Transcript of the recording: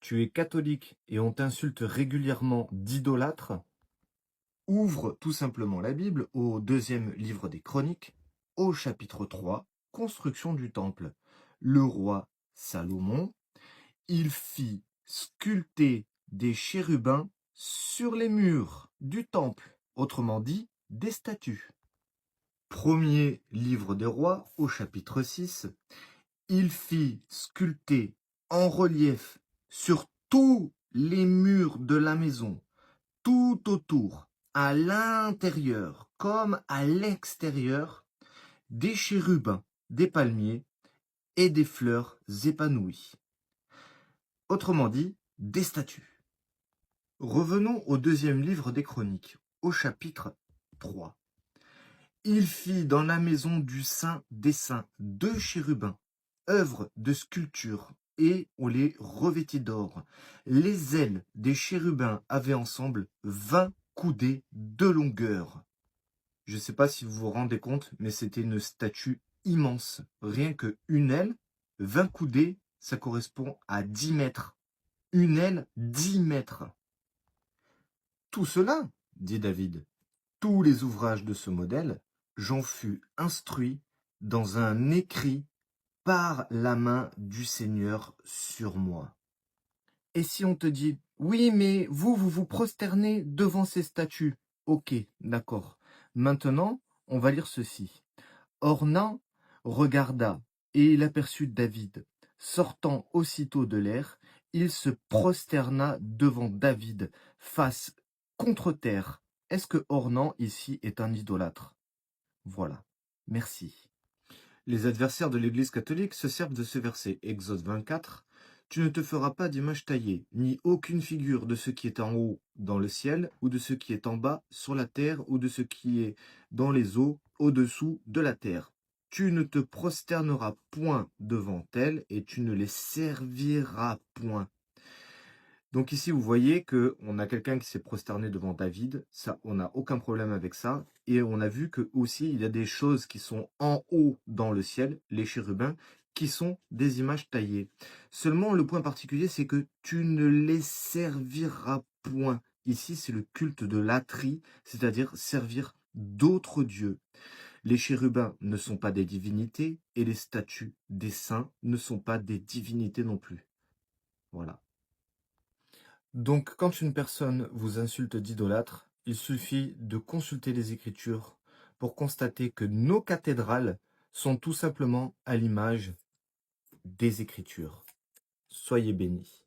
tu es catholique et on t'insulte régulièrement d'idolâtre, ouvre tout simplement la Bible au deuxième livre des Chroniques, au chapitre 3, construction du temple. Le roi Salomon, il fit sculpter des chérubins sur les murs du temple, autrement dit, des statues. Premier livre des rois, au chapitre 6, il fit sculpter en relief sur tous les murs de la maison, tout autour, à l'intérieur comme à l'extérieur, des chérubins, des palmiers et des fleurs épanouies. Autrement dit, des statues. Revenons au deuxième livre des Chroniques, au chapitre 3. Il fit dans la maison du Saint des Saints 2 chérubins, œuvre de sculpture, et on les revêtit d'or. Les ailes des chérubins avaient ensemble 20 coudées de longueur. Je ne sais pas si vous vous rendez compte, mais c'était une statue immense. Rien que une aile, 20 coudées, ça correspond à 10 mètres. Une aile, 10 mètres. Tout cela, dit David, tous les ouvrages de ce modèle, j'en fus instruit dans un écrit par la main du Seigneur sur moi. Et si on te dit, oui, mais vous vous prosternez devant ces statues. Ok, d'accord. Maintenant, on va lire ceci. Ornan regarda, et il aperçut David. Sortant aussitôt de l'air, il se prosterna devant David, face contre terre. Est-ce que Ornan, ici, est un idolâtre? Voilà. Merci. Les adversaires de l'Église catholique se servent de ce verset, Exode 24. Tu ne te feras pas d'image taillée, ni aucune figure de ce qui est en haut dans le ciel, ou de ce qui est en bas sur la terre, ou de ce qui est dans les eaux au-dessous de la terre. Tu ne te prosterneras point devant elles, et tu ne les serviras point. Donc ici, vous voyez qu'on a quelqu'un qui s'est prosterné devant David, ça, on n'a aucun problème avec ça, et on a vu que aussi il y a des choses qui sont en haut dans le ciel, les chérubins, qui sont des images taillées. Seulement, le point particulier, c'est que tu ne les serviras point. Ici, c'est le culte de latrie, c'est-à-dire servir d'autres dieux. Les chérubins ne sont pas des divinités, et les statues des saints ne sont pas des divinités non plus. Voilà. Donc, quand une personne vous insulte d'idolâtre, il suffit de consulter les Écritures pour constater que nos cathédrales sont tout simplement à l'image des Écritures. Soyez bénis.